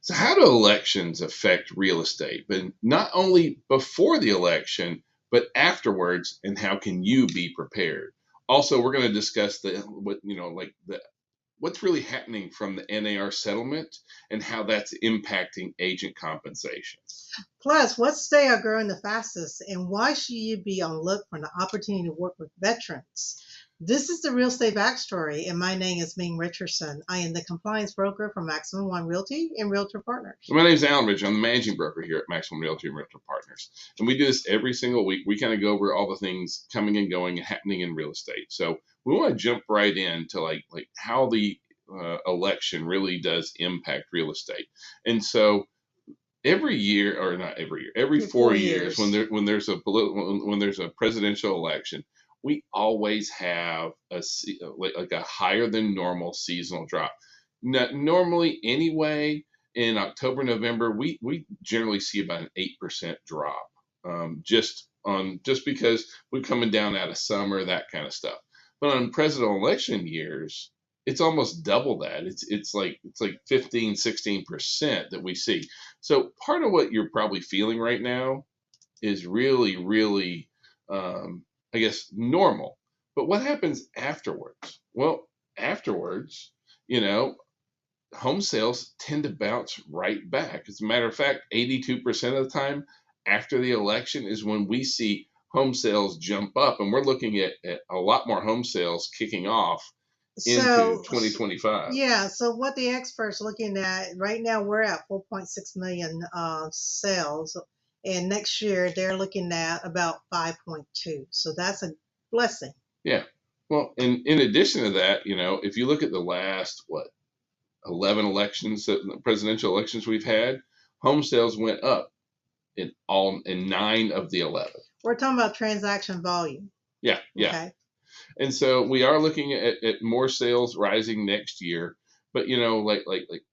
So how do elections affect real estate? But not only before the election, but afterwards, and how can you be prepared? Also, we're going to discuss what's really happening from the NAR settlement and how that's impacting agent compensation. Plus, what state are growing the fastest, and why should you be on look for an opportunity to work with veterans? This is the Real Estate Backstory, and my name is Ming Richardson. I am the compliance broker for Maximum One Realty and Realtor Partners. My name is Alan Ridge. I'm the managing broker here at Maximum Realty and Realtor Partners. And we do this every single week. We kind of go over all the things coming and going and happening in real estate. So we want to jump right into like how the election really does impact real estate. And so every year, or not every year, every 4 years, when there's a presidential election, we always have a higher than normal seasonal drop. Normally, anyway, in October, November, we generally see about an 8% drop, just because we're coming down out of summer, that kind of stuff. But on presidential election years, it's almost double that. It's like 15, 16% that we see. So part of what you're probably feeling right now is really, really, I guess, normal. But what happens afterwards? Well, afterwards, home sales tend to bounce right back. As a matter of fact, 82% of the time after the election is when we see home sales jump up. And we're looking at a lot more home sales kicking off into 2025. Yeah, so what the experts looking at right now, we're at 4.6 million sales, and next year they're looking at about 5.2. So that's a blessing. Yeah. Well, and in addition to that, if you look at the last 11 elections, presidential elections we've had, home sales went up in 9 of the 11. We're talking about transaction volume. Yeah. Okay. And so we are looking at more sales rising next year, but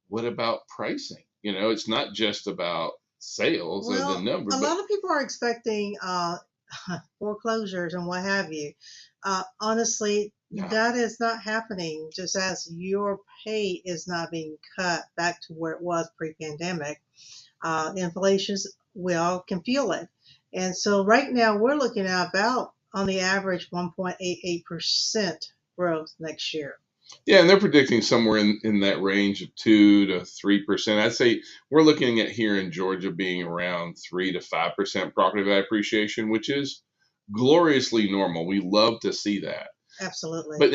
what about pricing? It's not just about sales or the number. A lot of people are expecting foreclosures and what have you. Honestly, that is not happening. Just as your pay is not being cut back to where it was pre-pandemic, inflation's, we all can feel it. And so right now we're looking at about, on the average, 1.88% growth next year. Yeah, and they're predicting somewhere in that range of 2 to 3%. I'd say we're looking at here in Georgia being around 3 to 5% property value appreciation, which is gloriously normal. We love to see that. Absolutely. But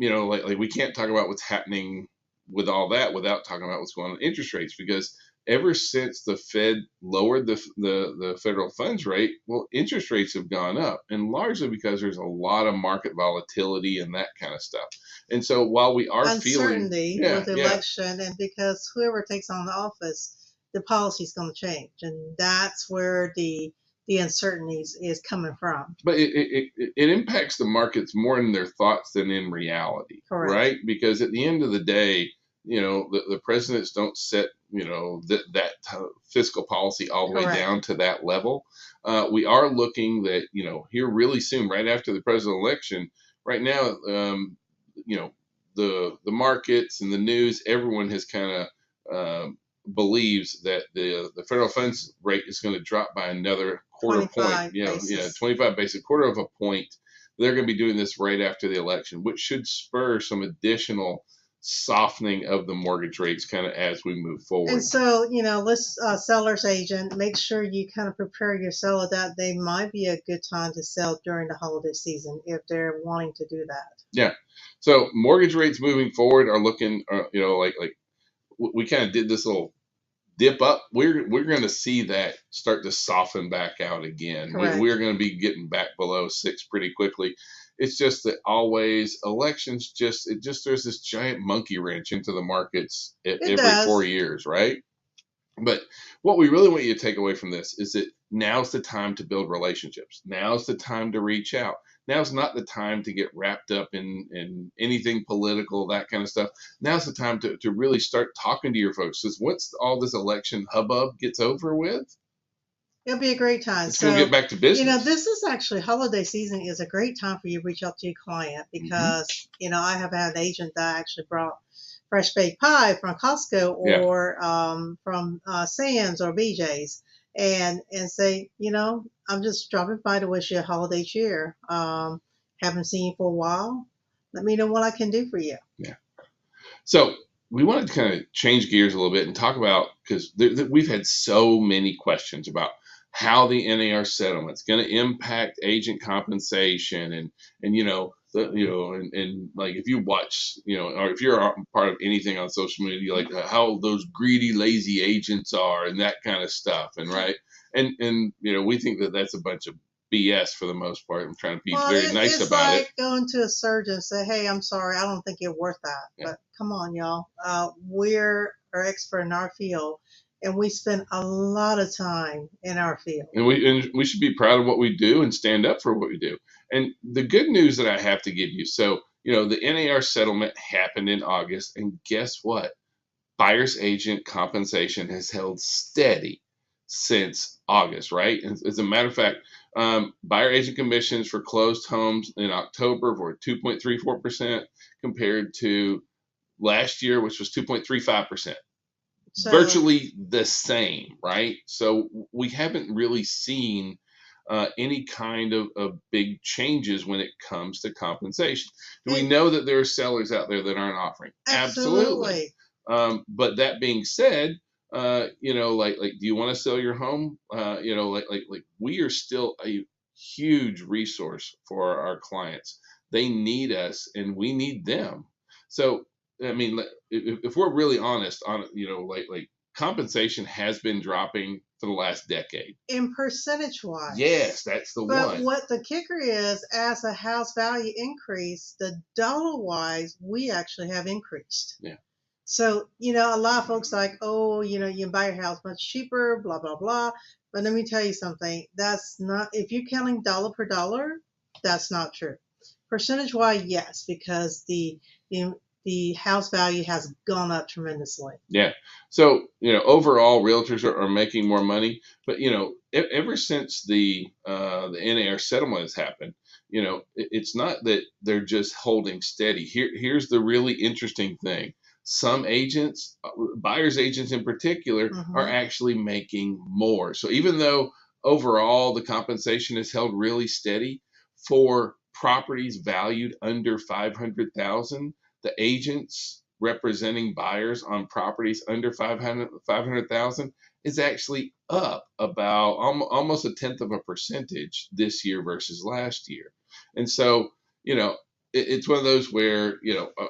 like we can't talk about what's happening with all that without talking about what's going on with interest rates, because ever since the Fed lowered the federal funds rate, well, interest rates have gone up, and largely because there's a lot of market volatility and that kind of stuff. And so while we are uncertainty with the election, and because whoever takes on the office, the policy is going to change, and that's where the uncertainty is coming from. But it impacts the markets more in their thoughts than in reality. Correct. Right? Because at the end of the day, the presidents don't set that fiscal policy all the way down to that level. We are looking that here really soon, right after the presidential election. Right now, the markets and the news, everyone has kind of believes that the federal funds rate is going to drop by another quarter point. 25 basis, quarter of a point. They're going to be doing this right after the election, which should spur some additional softening of the mortgage rates kind of as we move forward. And so, let's seller's agent, make sure you kind of prepare your seller that they might be a good time to sell during the holiday season if they're wanting to do that. Yeah. So mortgage rates moving forward are looking, like we kind of did this little dip up. We're going to see that start to soften back out again. We're going to be getting back below 6 pretty quickly. It's just that always elections there's this giant monkey wrench into the markets every 4 years, right? But what we really want you to take away from this is that now's the time to build relationships. Now's the time to reach out. Now's not the time to get wrapped up in anything political, that kind of stuff. Now's the time to really start talking to your folks. Because once all this election hubbub gets over with, it'll be a great time. It's going to get back to business. This is actually, holiday season is a great time for you to reach out to your client because, I have had an agent that actually brought fresh baked pie from Costco Yeah. or from Sam's or BJ's, and say, I'm just dropping by to wish you a holiday cheer. Haven't seen you for a while. Let me know what I can do for you. Yeah. So we wanted to kind of change gears a little bit and talk about, because we've had so many questions about how the NAR settlement's going to impact agent compensation, and and like if you watch, or if you're a part of anything on social media, like how those greedy, lazy agents are and that kind of stuff, and right, and we think that that's a bunch of BS for the most part. I'm trying to be Well, very nice it's about it. like going to a surgeon and say, "Hey, I'm sorry, I don't think you're worth that." Yeah. But come on, y'all. We're our expert in our field, and we spend a lot of time in our field. And we should be proud of what we do and stand up for what we do. And the good news that I have to give you, so the NAR settlement happened in August, and guess what? Buyer's agent compensation has held steady since August, right? As a matter of fact, buyer agent commissions for closed homes in October were 2.34% compared to last year, which was 2.35%. So, Virtually the same, right? So we haven't really seen any kind of big changes when it comes to compensation. Do we and know that there are sellers out there that aren't offering? Absolutely. absolutely. But that being said, like, do you want to sell your home? Like we are still a huge resource for our clients. They need us, and we need them. So, I mean, if we're really honest on, like compensation has been dropping for the last decade. In percentage wise. Yes, that's the But one. what the kicker is, as the house value increased, the dollar wise, we actually have increased. Yeah. So, a lot of folks like, oh, you can buy your house much cheaper, blah, blah, blah. But let me tell you something. That's not, if you're counting dollar per dollar, that's not true. Percentage wise, yes, because the house value has gone up tremendously. Yeah. So, overall realtors are making more money, but ever since the NAR settlement has happened, it's not that they're just holding steady. Here's the really interesting thing. Some agents, buyers agents in particular, are actually making more. So even though overall the compensation is held really steady for properties valued under 500,000, the agents representing buyers on properties under 500,000 is actually up about almost a tenth of a percentage this year versus last year. And so, it's one of those where,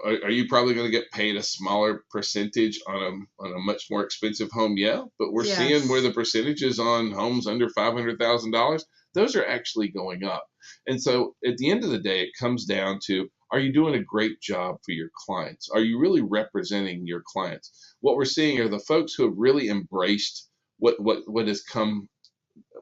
are you probably going to get paid a smaller percentage on a much more expensive home? Yeah, but we're seeing where the percentages on homes under $500,000, those are actually going up. And so at the end of the day, it comes down to, are you doing a great job for your clients? Are you really representing your clients? What we're seeing are the folks who have really embraced what has come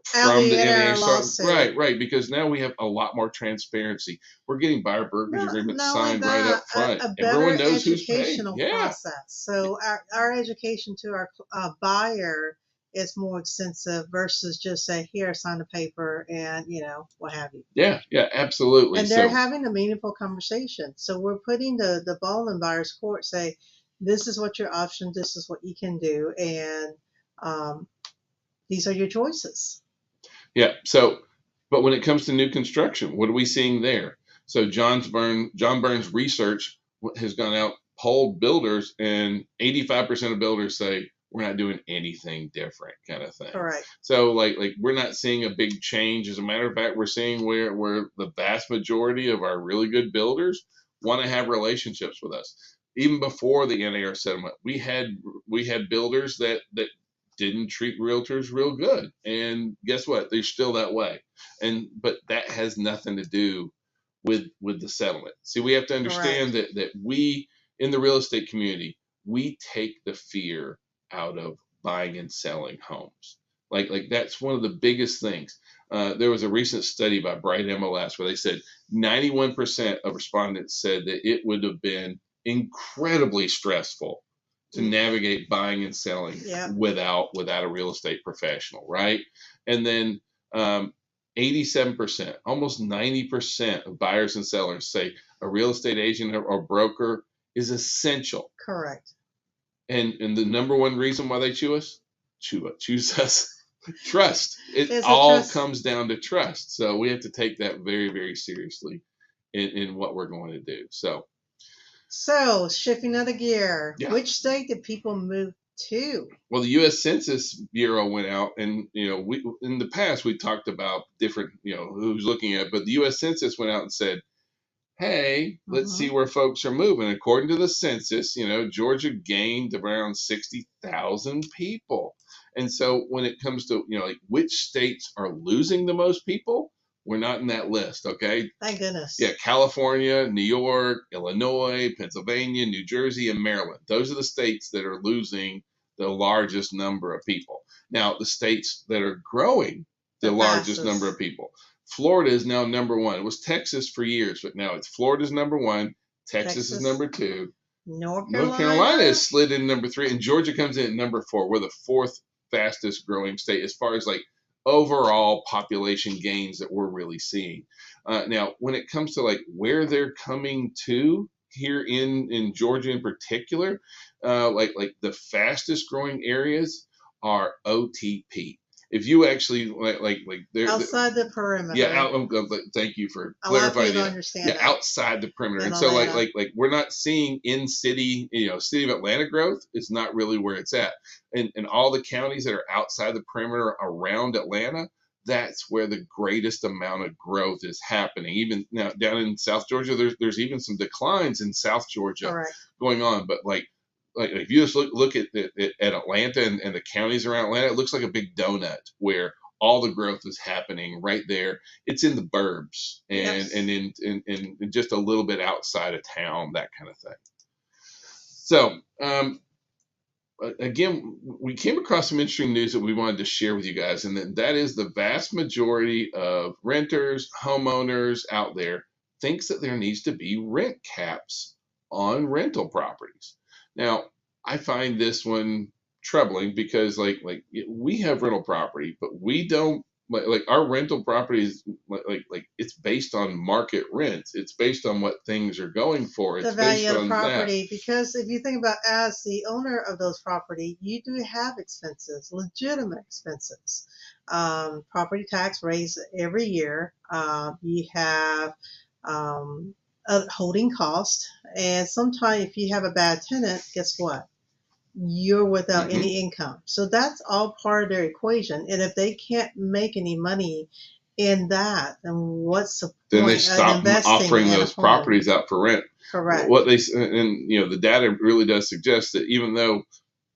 from the NAR. Right, because now we have a lot more transparency. We're getting buyer brokerage agreements signed right up front. A better Everyone knows who's paying. educational process. So our education to our buyer is more extensive versus just say, here, sign the paper and what have you. Yeah, absolutely. And they're having a meaningful conversation. So we're putting the ball in buyer's court, say, this is what your options, this is what you can do, and these are your choices. Yeah. So, but when it comes to new construction, what are we seeing there? So John Burns research has gone out, polled builders, and 85% of builders say we're not doing anything different, kind of thing. Correct. So like we're not seeing a big change. As a matter of fact, we're seeing where the vast majority of our really good builders want to have relationships with us. Even before the NAR settlement, we had builders that didn't treat realtors real good, and guess what? They're still that way. But that has nothing to do with the settlement. See, we have to understand that we in the real estate community, we take the fear out of buying and selling homes. Like that's one of the biggest things. There was a recent study by Bright MLS where they said 91% of respondents said that it would have been incredibly stressful to navigate buying and selling without a real estate professional, right? And then 87%, almost 90% of buyers and sellers say a real estate agent or broker is essential. Correct. And the number one reason why they choose us, trust. It It's a all trust. comes down to trust. So we have to take that very, very seriously in what we're going to do. So, shifting of the gear, Yeah. which state did people move to? Well, the U.S. Census Bureau went out, and we in the past we talked about different who's looking at, but the U.S. Census went out and said, hey, let's see where folks are moving. According to the census, Georgia gained around 60,000 people. And so when it comes to, like which states are losing the most people, we're not in that list, okay? Thank goodness. Yeah, California, New York, Illinois, Pennsylvania, New Jersey, and Maryland. Those are the states that are losing the largest number of people. Now, the states that are growing the largest number of people. Florida is now number one. It was Texas for years, but now it's Florida's number one. Texas is number two. North Carolina is slid in number three, and Georgia comes in at number four. We're the fourth fastest growing state as far as like overall population gains that we're really seeing. Now, when it comes to like where they're coming to here in Georgia in particular, like the fastest growing areas are OTP. If you actually like outside the perimeter. Yeah, thank you for clarifying that. Understand that. Outside the perimeter. And so like we're not seeing in city, city of Atlanta growth is not really where it's at. And all the counties that are outside the perimeter around Atlanta, that's where the greatest amount of growth is happening. Even now down in South Georgia, there's even some declines in South Georgia going on. But like if you just look at Atlanta and the counties around Atlanta, it looks like a big donut where all the growth is happening right there. It's in the burbs and in just a little bit outside of town, that kind of thing. So again, we came across some interesting news that we wanted to share with you guys, and that is the vast majority of renters, homeowners out there thinks that there needs to be rent caps on rental properties. Now, I find this one troubling because like we have rental property, but we don't like our rental properties like it's based on market rents. It's based on what things are going for. It's the value based of the on property. That. Because if you think about as the owner of those property, you do have expenses, legitimate expenses. Property tax raised every year. You have holding cost, and sometimes if you have a bad tenant, guess what? You're without any income. So that's all part of their equation. And if they can't make any money in that, then what's the point? Then they stop offering those properties out for rent. Correct. What they and the data really does suggest that even though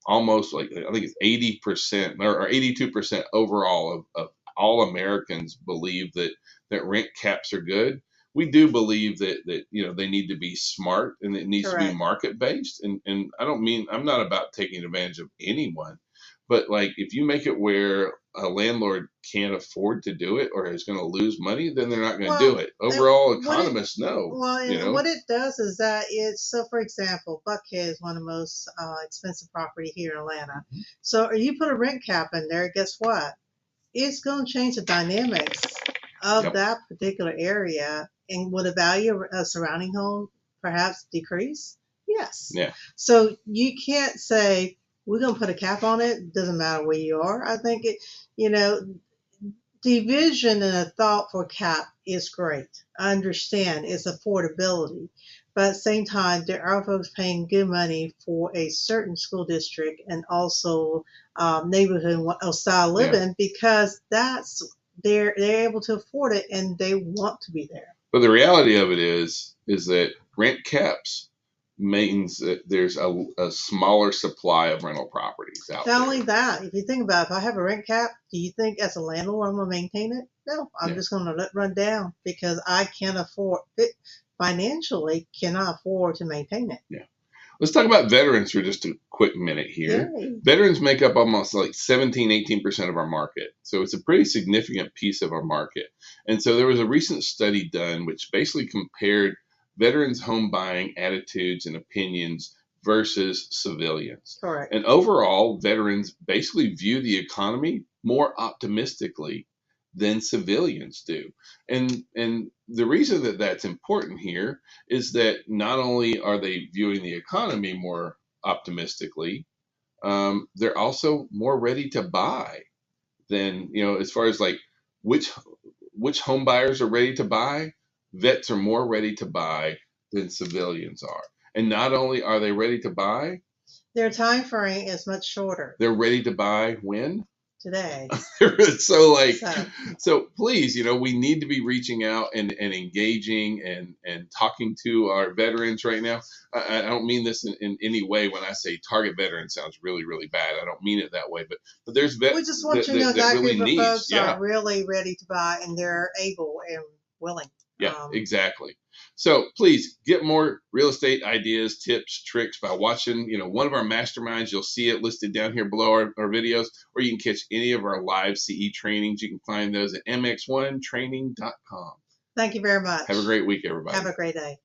almost like I think it's 80% or 82% overall of all Americans believe that rent caps are good, we do believe that they need to be smart and it needs to be market based. And I don't mean, I'm not about taking advantage of anyone, but like if you make it where a landlord can't afford to do it or is going to lose money, then they're not going to do it. Overall, economists know. Well, what it does is that so for example, Buckhead is one of the most expensive property here in Atlanta. So you put a rent cap in there, guess what? It's going to change the dynamics of that particular area. And will the value of a surrounding home perhaps decrease? Yes. Yeah. So you can't say we're going to put a cap on it. Doesn't matter where you are. I think the vision and a thought for cap is great. I understand it's affordability, but at the same time, there are folks paying good money for a certain school district and also neighborhood style living because that's they're able to afford it and they want to be there. But the reality of it is that rent caps means that there's a smaller supply of rental properties out there. Not only that, if you think about it, if I have a rent cap, do you think as a landlord I'm going to maintain it? No, I'm just going to let it run down because I can't afford it, financially cannot afford to maintain it. Yeah. Let's talk about veterans for just a quick minute here. Yay. Veterans make up almost like 17-18% of our market. So it's a pretty significant piece of our market. And so there was a recent study done which basically compared veterans' home buying attitudes and opinions versus civilians. Correct. And overall, veterans basically view the economy more optimistically than civilians do. And the reason that that's important here is that not only are they viewing the economy more optimistically, they're also more ready to buy than, as far as like which home buyers are ready to buy. Vets are more ready to buy than civilians are. And not only are they ready to buy, Their time frame is much shorter they're ready to buy when? today. So like, So so please, we need to be reaching out and engaging and talking to our veterans right now. I don't mean this in any way when I say target veteran sounds really, really bad. I don't mean it that way, but there's vets we just want you to know that that really group of needs, folks yeah. are really ready to buy, and they're able and willing. Yeah, exactly. So please get more real estate ideas, tips, tricks by watching, one of our masterminds. You'll see it listed down here below our videos, or you can catch any of our live CE trainings. You can find those at mx1training.com. Thank you very much. Have a great week, everybody. Have a great day.